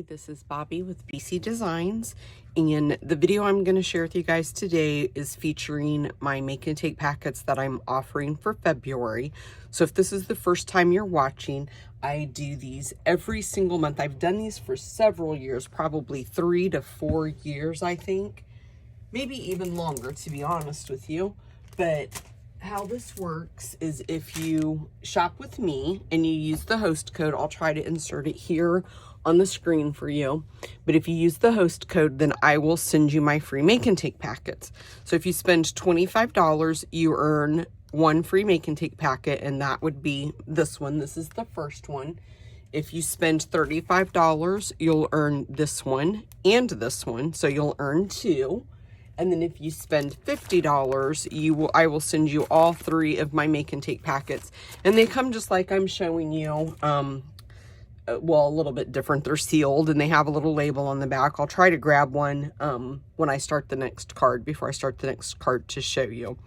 this is Bobby with BC Designs, and the video I'm going to share with you guys today is featuring my make and take packets that I'm offering for February. So if this is the first time you're watching, I do these every single month. I've done these for several years, probably 3 to 4 years, I think, maybe even longer, to be honest with you. But how this works is if you shop with me and you use the host code, I'll try to insert it here on the screen for you. But if you use the host code, then I will send you my free make and take packets. So if you spend $25, you earn one free make and take packet, and that would be this one. This is the first one. If you spend $35, you'll earn this one and this one. So you'll earn two. And then if you spend $50, I will send you all 3 of my make and take packets. And they come just like I'm showing you, well, a little bit different. They're sealed and they have a little label on the back. I'll try to grab one when I start the next card, before I start the next card to show you.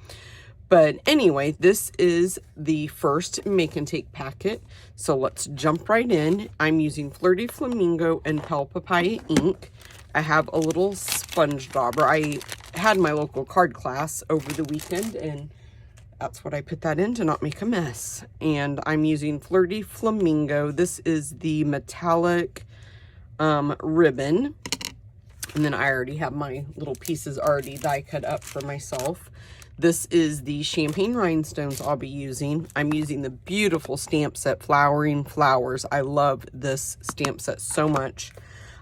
But anyway, this is the first make and take packet. So let's jump right in. I'm using Flirty Flamingo and Pale Papaya ink. I have a little sponge dauber. I had my local card class over the weekend, and that's what I put that in to not make a mess. And I'm using Flirty Flamingo. This is the metallic ribbon. And then I already have my little pieces already die cut up for myself. This is the champagne rhinestones I'll be using. I'm using the beautiful stamp set Flowering Flowers. I love this stamp set so much.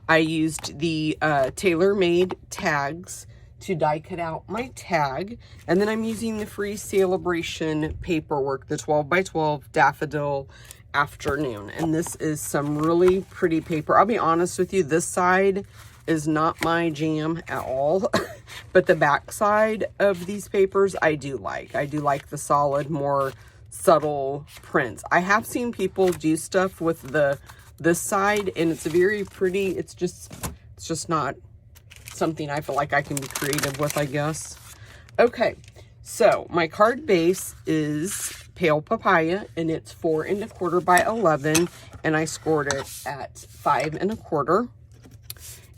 I used the tailor-made tags to die cut out my tag. And then I'm using the free celebration paperwork, the 12 by 12 daffodil afternoon. And this is some really pretty paper. I'll be honest with you, this side is not my jam at all. But the back side of these papers I do like. I do like the solid, more subtle prints. I have seen people do stuff with this side, and it's very pretty. It's just not something I feel like I can be creative with, I guess. Okay, so my card base is Pale Papaya, and it's 4 1/4 by 11, and I scored it at 5 1/4.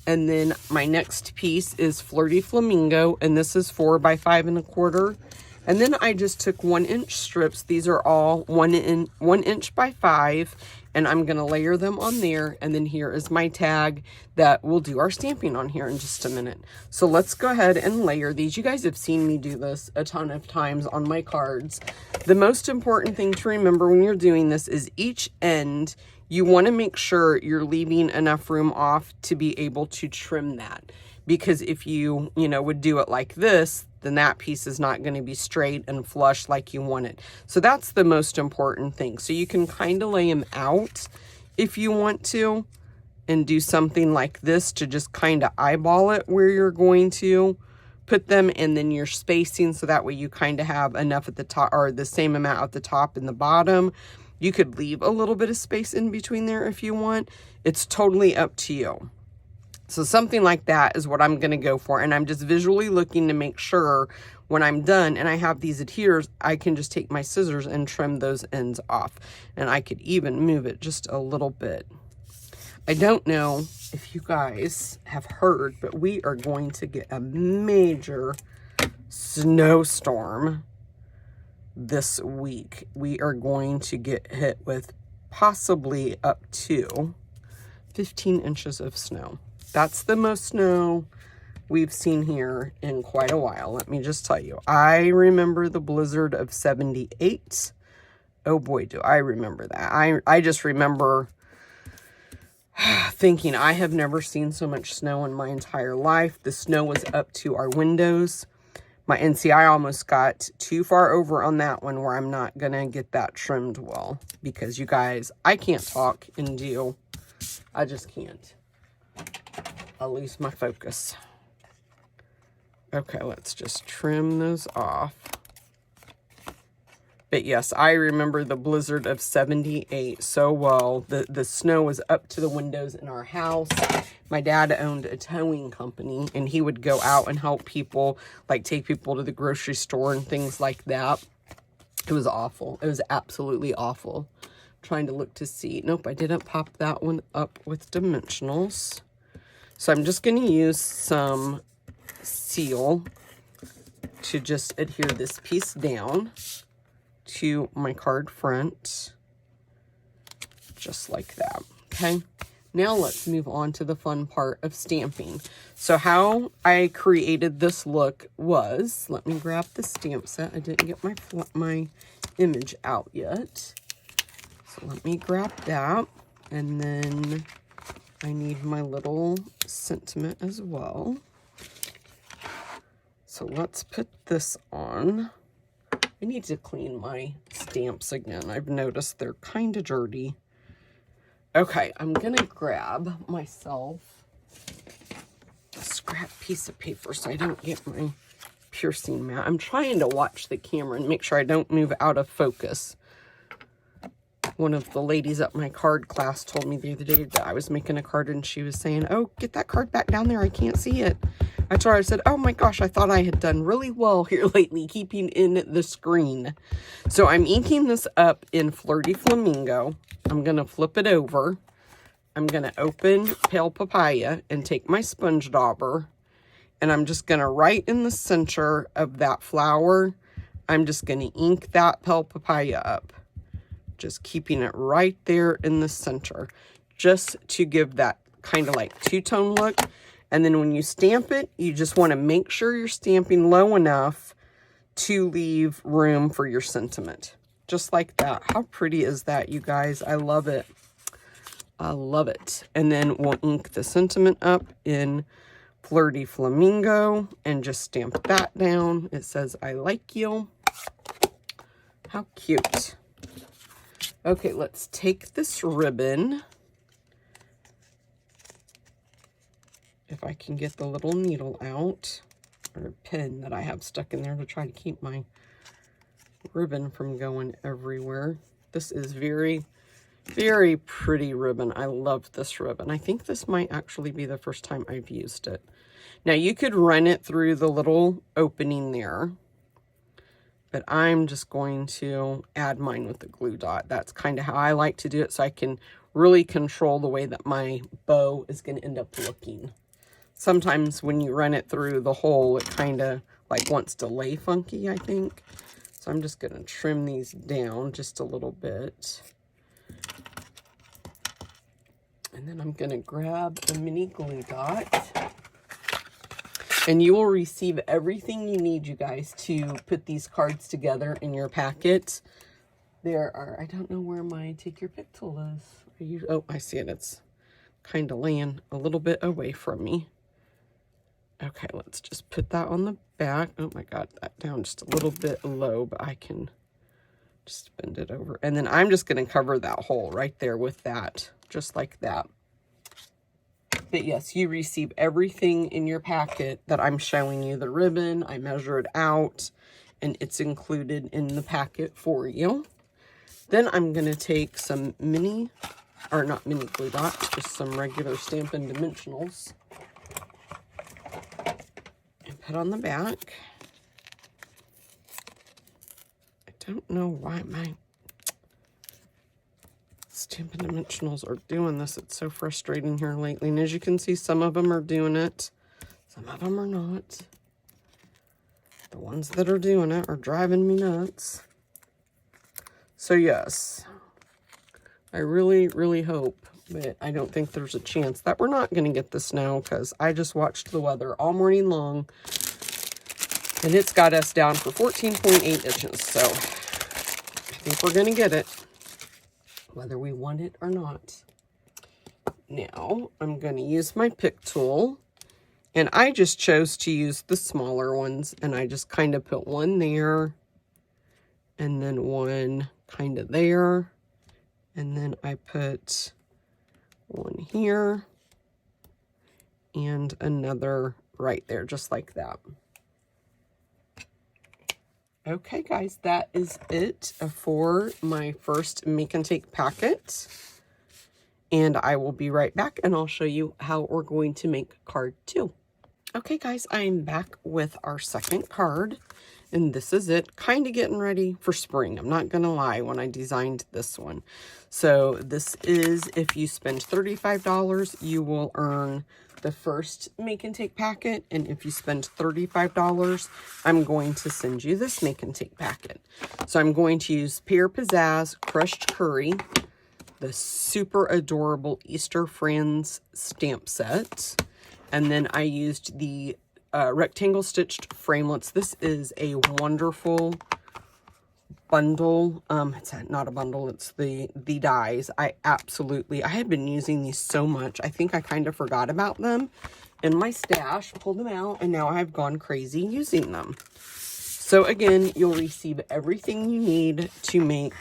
And then my next piece is Flirty Flamingo, and this is 4 by 5 1/4. And then I just took 1-inch strips. These are all 1 inch by 5, and I'm going to layer them on there. And then here is my tag that we'll do our stamping on here in just a minute. So let's go ahead and layer these. You guys have seen me do this a ton of times on my cards. The most important thing to remember when you're doing this is each end, you want to make sure you're leaving enough room off to be able to trim that. Because if you would do it like this, then that piece is not going to be straight and flush like you want it. So that's the most important thing. So you can kind of lay them out if you want to, and do something like this to just kind of eyeball it where you're going to put them, and then your spacing, so that way you kind of have enough at the top, or the same amount at the top and the bottom. You could leave a little bit of space in between there if you want. It's totally up to you. So something like that is what I'm going to go for. And I'm just visually looking to make sure when I'm done and I have these adheres, I can just take my scissors and trim those ends off. And I could even move it just a little bit. I don't know if you guys have heard, but we are going to get a major snowstorm this week. We are going to get hit with possibly up to 15 inches of snow. That's the most snow we've seen here in quite a while. Let me just tell you, I remember the blizzard of 78. Oh boy, do I remember that. I just remember thinking, I have never seen so much snow in my entire life. The snow was up to our windows. My NCI almost got too far over on that one, where I'm not going to get that trimmed well. Because you guys, I can't talk and do. I just can't. I'll lose my focus. Okay, let's just trim those off. But yes, I remember the blizzard of 78 so well. The snow was up to the windows in our house. My dad owned a towing company, and he would go out and help people, like take people to the grocery store and things like that. It was awful. It was absolutely awful. trying to look to see. Nope, I didn't pop that one up with dimensionals. So I'm just going to use some seal to just adhere this piece down to my card front, just like that. Okay, now let's move on to the fun part of stamping. So how I created this look was, let me grab the stamp set. I didn't get my image out yet. So let me grab that, and then I need my little sentiment as well. So let's put this on. I need to clean my stamps again. I've noticed they're kind of dirty. Okay, I'm gonna grab myself a scrap piece of paper so I don't get my piercing mat. I'm trying to watch the camera and make sure I don't move out of focus. One of the ladies at my card class told me the other day that I was making a card and she was saying, oh, get that card back down there. I can't see it. I told her, I said, oh my gosh, I thought I had done really well here lately, keeping in the screen. So I'm inking this up in Flirty Flamingo. I'm going to flip it over. I'm going to open Pale Papaya and take my sponge dauber. And I'm just going to, right in the center of that flower, I'm just going to ink that Pale Papaya up. Just keeping it right there in the center, just to give that kind of like two-tone look. And then when you stamp it, you just want to make sure you're stamping low enough to leave room for your sentiment. Just like that. How pretty is that, you guys? I love it. I love it. And then we'll ink the sentiment up in Flirty Flamingo and just stamp that down. It says, I like you. How cute. Okay, let's take this ribbon. If I can get the little needle out, or a pin that I have stuck in there to try to keep my ribbon from going everywhere. This is very, very pretty ribbon. I love this ribbon. I think this might actually be the first time I've used it. Now, you could run it through the little opening there, but I'm just going to add mine with the glue dot. That's kind of how I like to do it, so I can really control the way that my bow is going to end up looking. Sometimes when you run it through the hole, it kind of like wants to lay funky, I think. So I'm just going to trim these down just a little bit. And then I'm going to grab a mini glue dot. And you will receive everything you need, you guys, to put these cards together in your packet. There are, I don't know where my take your pick tool is. Oh, I see it. It's kind of laying a little bit away from me. Okay, let's just put that on the back. Oh my God, that down just a little bit low, but I can just bend it over. And then I'm just going to cover that hole right there with that, just like that. But yes, you receive everything in your packet that I'm showing you. The ribbon, I measured out, and it's included in the packet for you. Then I'm going to take some mini, or not mini glue dots, just some regular Stampin' Dimensionals, and put on the back. I don't know why my Stampin' Dimensionals are doing this. It's so frustrating here lately. And as you can see, some of them are doing it. Some of them are not. The ones that are doing it are driving me nuts. So yes, I really, really hope, but I don't think there's a chance that we're not going to get the snow, because I just watched the weather all morning long and it's got us down for 14.8 inches. So I think we're going to get it, whether we want it or not. Now, I'm going to use my pick tool, and I just chose to use the smaller ones, and I just kind of put one there, and then one kind of there, and then I put one here, and another right there, just like that. Okay, guys, that is it for my first Make and Take packet. And I will be right back, and I'll show you how we're going to make card 2. Okay guys, I'm back with our second card, and this is it. Kind of getting ready for spring. I'm not gonna lie when I designed this one. So this is, if you spend $35, you will earn the first Make and Take packet, and if you spend $35, I'm going to send you this Make and Take packet. So I'm going to use Pear Pizzazz Crushed Curry, the super adorable Easter Friends stamp set. And then I used the rectangle stitched framelits. This is a wonderful bundle. It's not a bundle, it's the dies. I had been using these so much. I think I kind of forgot about them in my stash, pulled them out, and now I've gone crazy using them. So again, you'll receive everything you need to make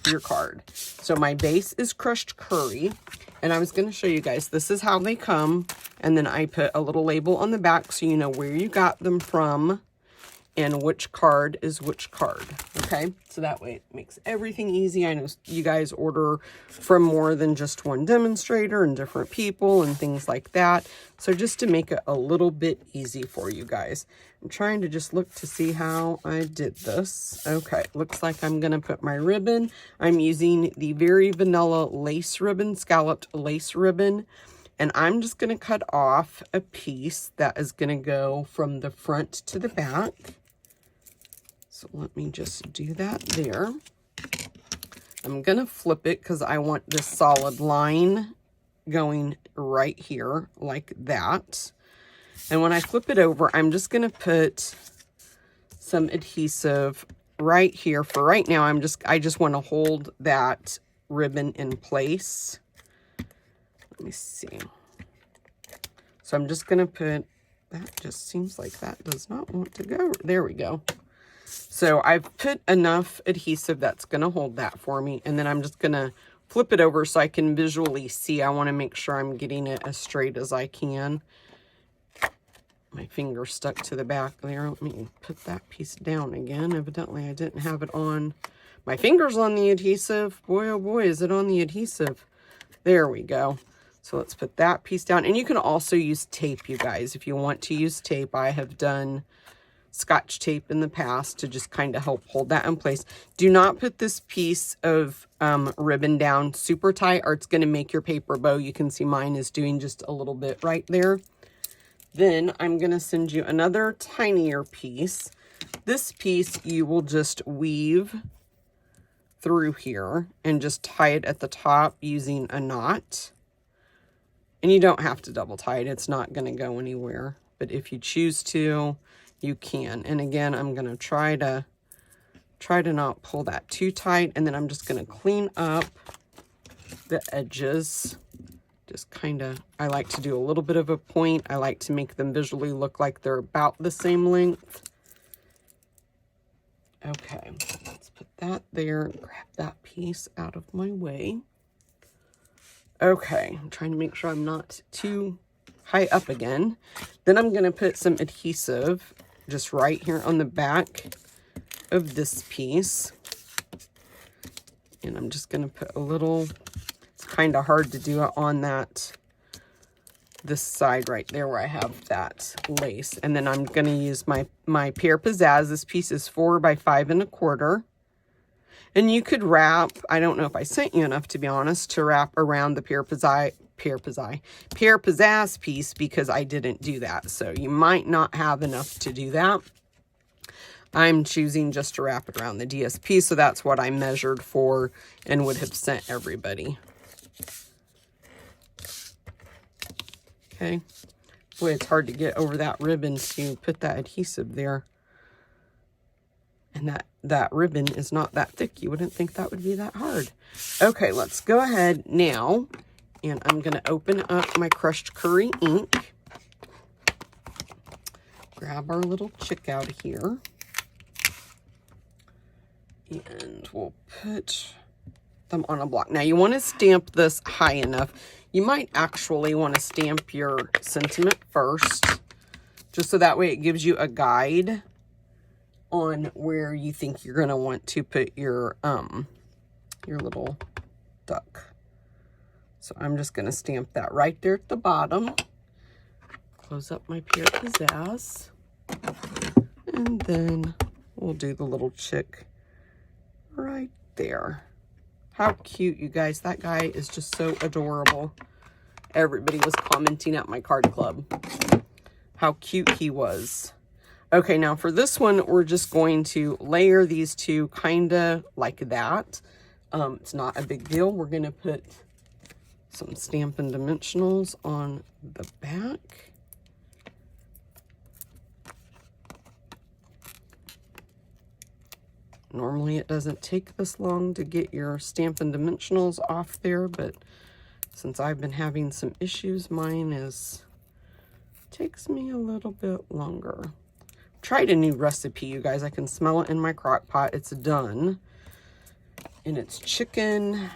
your card. So my base is crushed curry, and I was going to show you guys, this is how they come, and then I put a little label on the back so you know where you got them from and which card is which card. Okay, so that way it makes everything easy. I know you guys order from more than just one demonstrator and different people and things like that, so just to make it a little bit easy for you guys, I'm trying to just look to see how I did this. Okay, looks like I'm gonna put my ribbon. I'm using the Very Vanilla lace ribbon, scalloped lace ribbon, and I'm just gonna cut off a piece that is gonna go from the front to the back. So let me just do that there. I'm gonna flip it because I want this solid line going right here like that. And when I flip it over, I'm just gonna put some adhesive right here. For right now, I just want to hold that ribbon in place. Let me see. So I'm just gonna put, that just seems like that does not want to go. There we go. So I've put enough adhesive that's going to hold that for me. And then I'm just going to flip it over so I can visually see. I want to make sure I'm getting it as straight as I can. My finger stuck to the back there. Let me put that piece down again. Evidently I didn't have it on. My finger's on the adhesive. Boy, oh boy, is it on the adhesive. There we go. So let's put that piece down. And you can also use tape, you guys. If you want to use tape, I have done Scotch tape in the past to just kind of help hold that in place. Do not put this piece of ribbon down super tight, or it's going to make your paper bow. You can see mine is doing just a little bit right there. Then I'm going to send you another tinier piece. This piece you will just weave through here and just tie it at the top using a knot. And you don't have to double tie it. It's not going to go anywhere. But if you choose to, you can. And again, I'm going to try to not pull that too tight. And then I'm just going to clean up the edges. Just kind of, I like to do a little bit of a point. I like to make them visually look like they're about the same length. Okay, let's put that there and grab that piece out of my way. Okay, I'm trying to make sure I'm not too high up again. Then I'm going to put some adhesive just right here on the back of this piece. And I'm just going to put a little, it's kind of hard to do it on this side right there where I have that lace. And then I'm going to use my Pear Pizzazz. This piece is 4 by 5 1/4. And you could wrap, I don't know if I sent you enough, to be honest, to wrap around the Pear Pizzazz piece, because I didn't do that. So you might not have enough to do that. I'm choosing just to wrap it around the DSP, so that's what I measured for and would have sent everybody. Okay. Boy, it's hard to get over that ribbon to put that adhesive there. And that ribbon is not that thick. You wouldn't think that would be that hard. Okay, let's go ahead now. And I'm going to open up my crushed curry ink. Grab our little chick out of here. And we'll put them on a block. Now you want to stamp this high enough. You might actually want to stamp your sentiment first, just so that way it gives you a guide on where you think you're going to want to put your little duck. So I'm just going to stamp that right there at the bottom. close up my Pierre Pizzazz. And then we'll do the little chick right there. How cute, you guys. That guy is just so adorable. Everybody was commenting at my card club how cute he was. Okay, now for this one, we're just going to layer these two kind of like that. It's not a big deal. We're going to put some Stampin' Dimensionals on the back. Normally it doesn't take this long to get your Stampin' Dimensionals off there, but since I've been having some issues, mine takes me a little bit longer. Tried a new recipe, you guys. I can smell it in my crock pot. It's done. And it's chicken,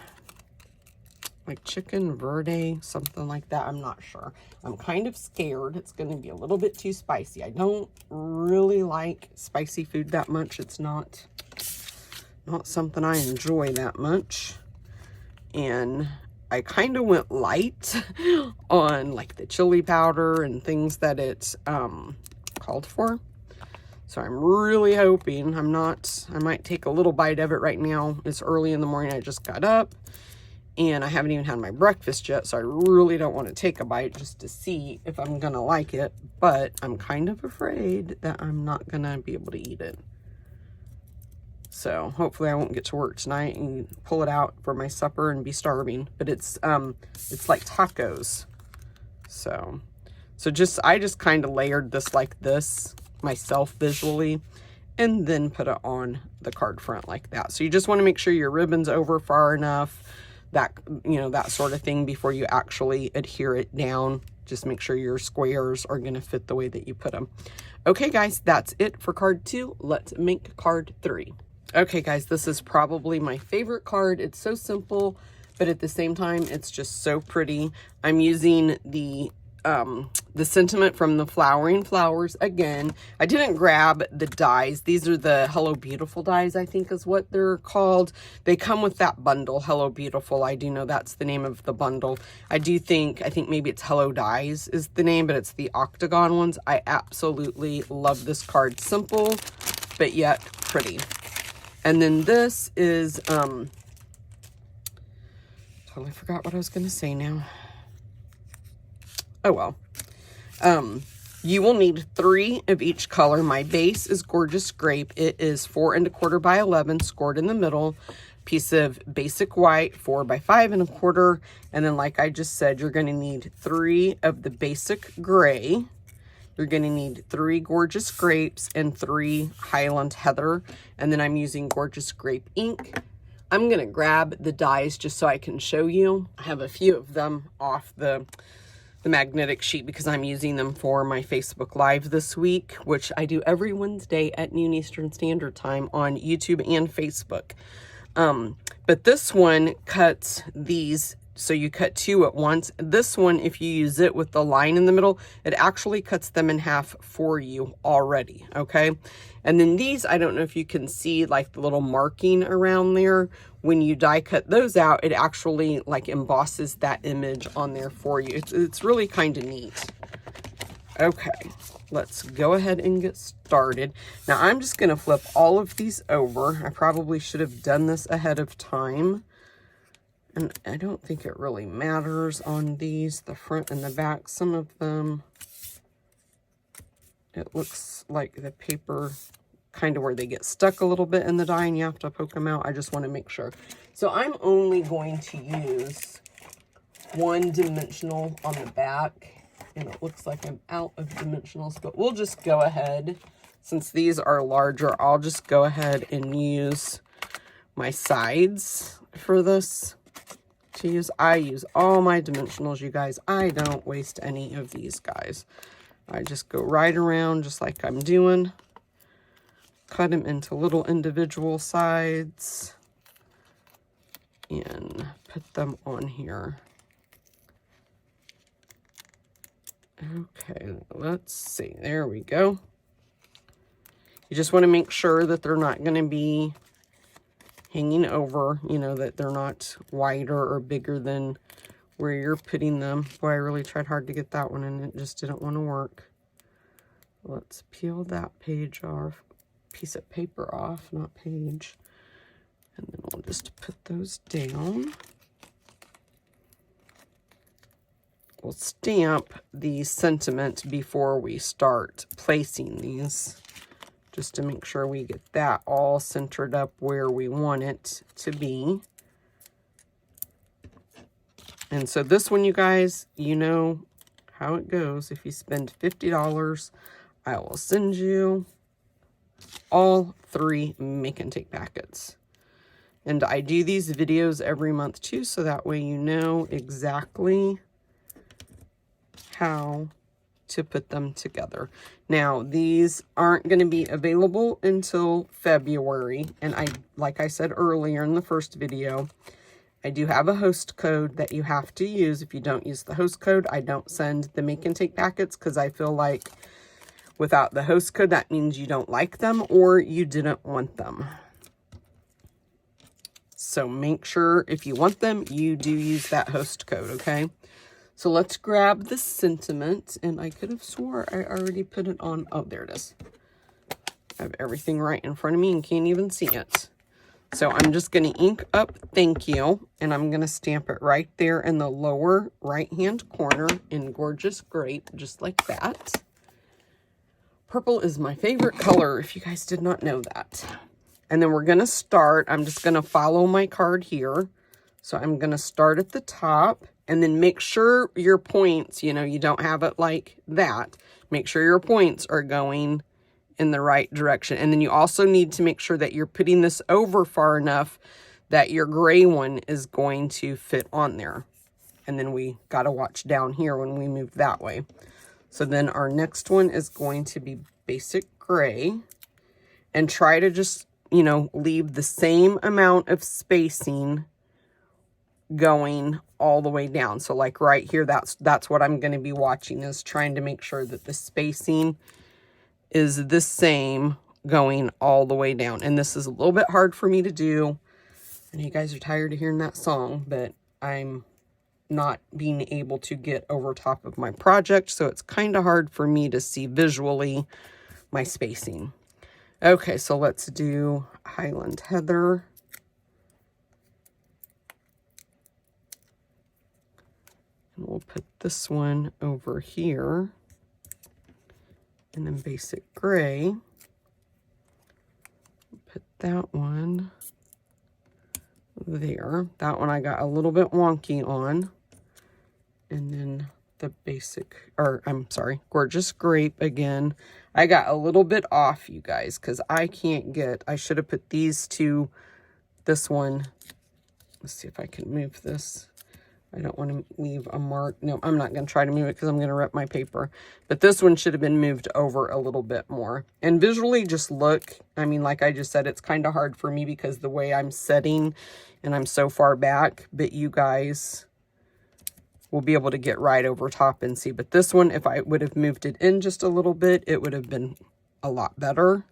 like chicken verde, something like that. I'm not sure. I'm kind of scared it's going to be a little bit too spicy. I don't really like spicy food that much. It's not something I enjoy that much. And I kind of went light on like the chili powder and things that it called for. So I'm really hoping I might take a little bite of it right now. It's early in the morning. I just got up and I haven't even had my breakfast yet. So I really don't want to take a bite just to see if I'm going to like it. But I'm kind of afraid that I'm not going to be able to eat it. So hopefully I won't get to work tonight and pull it out for my supper and be starving. But it's like tacos. So I just kind of layered this like this myself visually, and then put it on the card front like that. So you just want to make sure your ribbon's over far enough, that, you know, that sort of thing before you actually adhere it down. Just make sure your squares are going to fit the way that you put them. Okay, guys, that's it for card 2. Let's make card 3. Okay, guys, this is probably my favorite card. It's so simple, but at the same time, it's just so pretty. I'm using the sentiment from the Flowering Flowers again. I didn't grab the dies. These are the Hello Beautiful dies, I think is what they're called. They come with that bundle, Hello Beautiful. I do know that's the name of the bundle. I think maybe it's Hello Dies is the name, but it's the octagon ones. I absolutely love this card. Simple, but yet pretty. And then this is, totally forgot what I was going to say now. Oh, well. You will need 3 of each color. My base is Gorgeous Grape. It is 4 1/4 by 11, scored in the middle. Piece of basic white, 4 by 5 1/4. And then, like I just said, you're going to need 3 of the basic gray. You're going to need 3 Gorgeous Grapes and 3 Highland Heather. And then I'm using Gorgeous Grape ink. I'm going to grab the dies just so I can show you. I have a few of them off the magnetic sheet because I'm using them for my Facebook Live this week, which I do every Wednesday at noon Eastern Standard Time on YouTube and Facebook. But this one cuts these, so you cut 2 at once. This one, if you use it with the line in the middle, it actually cuts them in half for you already, okay? And then these, I don't know if you can see like the little marking around there. When you die cut those out, it actually like embosses that image on there for you. It's really kind of neat. Okay, let's go ahead and get started. Now I'm just gonna flip all of these over. I probably should have done this ahead of time. And I don't think it really matters on these, the front and the back. Some of them, it looks like the paper kind of where they get stuck a little bit in the die and you have to poke them out. I just want to make sure. So I'm only going to use 1 dimensional on the back. And it looks like I'm out of dimensionals, but we'll just go ahead. Since these are larger, I'll just go ahead and use my sides for this. I use all my dimensionals, you guys. I don't waste any of these guys. I just go right around just like I'm doing. Cut them into little individual sides and put them on here. Okay, let's see. There we go. You just want to make sure that they're not going to be hanging over, you know, that they're not wider or bigger than where you're putting them. Boy, I really tried hard to get that one and it just didn't want to work. Let's peel that page off, piece of paper off, not page. And then we'll just put those down. We'll stamp the sentiment before we start placing these, just to make sure we get that all centered up where we want it to be. And so this one, you guys, you know how it goes. If you spend $50, I will send you all 3 Make and Take packets. And I do these videos every month too, so that way you know exactly how to put them together. Now, these aren't going to be available until February. And like I said earlier in the first video, I do have a host code that you have to use. If you don't use the host code, I don't send the Make and Take packets, because I feel like without the host code, that means you don't like them or you didn't want them. So make sure if you want them, you do use that host code, okay? So let's grab the sentiment, and I could have swore I already put it on. Oh, there it is. I have everything right in front of me and can't even see it. So I'm just going to ink up thank you, and I'm going to stamp it right there in the lower right-hand corner in Gorgeous Grape, just like that. Purple is my favorite color, if you guys did not know that. And then we're going to start, I'm just going to follow my card here. So I'm going to start at the top, and then make sure your points, you know, you don't have it like that. Make sure your points are going in the right direction. And then you also need to make sure that you're putting this over far enough that your gray one is going to fit on there. And then we got to watch down here when we move that way. So then our next one is going to be basic gray, and try to just, you know, leave the same amount of spacing going all the way down. So like right here, that's what I'm going to be watching, is trying to make sure that the spacing is the same going all the way down. And this is a little bit hard for me to do. I know you guys are tired of hearing that song, but I'm not being able to get over top of my project, so it's kind of hard for me to see visually my spacing. Okay, so let's do Highland Heather. And we'll put this one over here. And then basic gray. Put that one there. That one I got a little bit wonky on. And then the basic, or I'm sorry, Gorgeous Grape again. I got a little bit off, you guys, because I can't get, I should have put these two, this one. Let's see if I can move this. I don't want to leave a mark. No, I'm not going to try to move it because I'm going to rip my paper. But this one should have been moved over a little bit more. And visually, just look. I mean, like I just said, it's kind of hard for me because the way I'm setting and I'm so far back. But you guys will be able to get right over top and see. But this one, if I would have moved it in just a little bit, it would have been a lot better.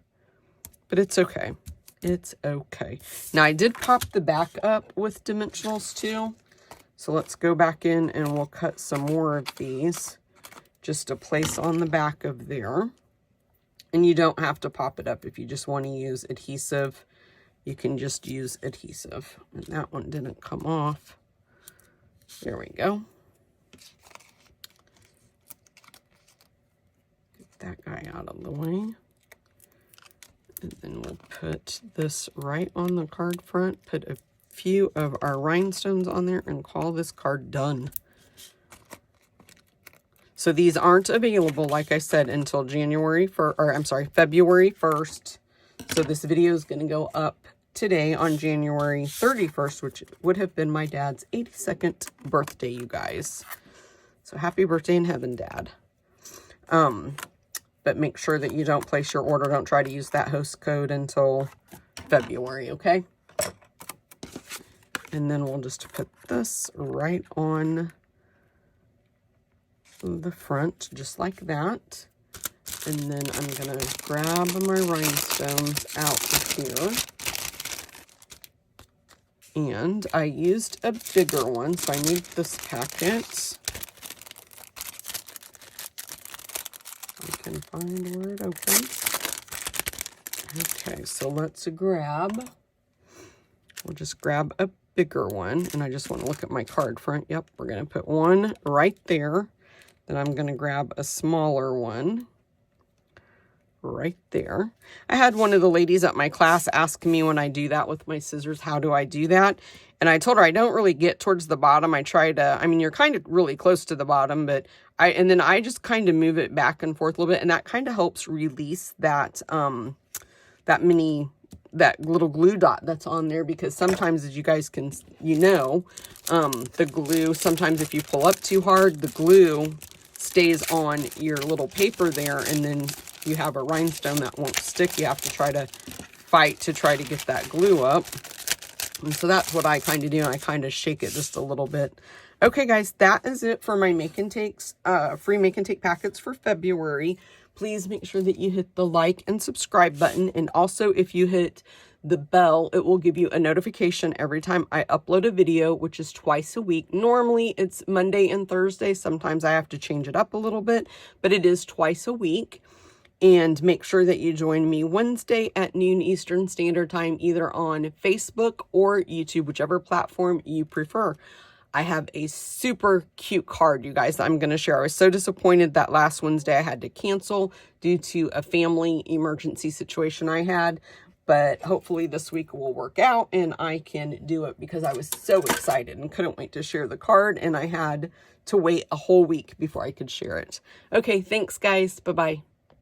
But it's okay. It's okay. Now, I did pop the back up with dimensionals too. So let's go back in and we'll cut some more of these just to place on the back of there. And you don't have to pop it up. If you just want to use adhesive, you can just use adhesive. And that one didn't come off. There we go. Get that guy out of the way. And then we'll put this right on the card front, put a few of our rhinestones on there, and call this card done. So these aren't available, like I said, until February 1st. So this video is going to go up today on January 31st, which would have been my dad's 82nd birthday, you guys. So happy birthday in heaven, Dad. But make sure that you don't place your order. Don't try to use that host code until February, okay? And then we'll just put this right on the front, just like that. And then I'm going to grab my rhinestones out of here. And I used a bigger one, so I need this packet. I can find where it opens. Okay, so let's grab, we'll just grab a bigger one, and I just want to look at my card front. Yep, we're going to put one right there. Then I'm going to grab a smaller one right there. I had one of the ladies at my class ask me when I do that with my scissors, how do I do that? And I told her I don't really get towards the bottom. I try to, I mean, you're kind of really close to the bottom, but and then I just kind of move it back and forth a little bit, and that kind of helps release that, that little glue dot that's on there, because sometimes, as you guys can, the glue, sometimes if you pull up too hard, the glue stays on your little paper there, and then you have a rhinestone that won't stick. You have to try to fight to try to get that glue up. And so that's what I kind of do. I kind of shake it just a little bit. Okay, guys, that is it for my Make and Takes, free Make and Take packets for February. Please make sure that you hit the like and subscribe button. And also, if you hit the bell, it will give you a notification every time I upload a video, which is twice a week. Normally, it's Monday and Thursday. Sometimes I have to change it up a little bit, but it is twice a week. And make sure that you join me Wednesday at noon Eastern Standard Time, either on Facebook or YouTube, whichever platform you prefer. I have a super cute card, you guys, that I'm going to share. I was so disappointed that last Wednesday I had to cancel due to a family emergency situation I had. But hopefully this week will work out and I can do it, because I was so excited and couldn't wait to share the card. And I had to wait a whole week before I could share it. Okay, thanks, guys. Bye-bye.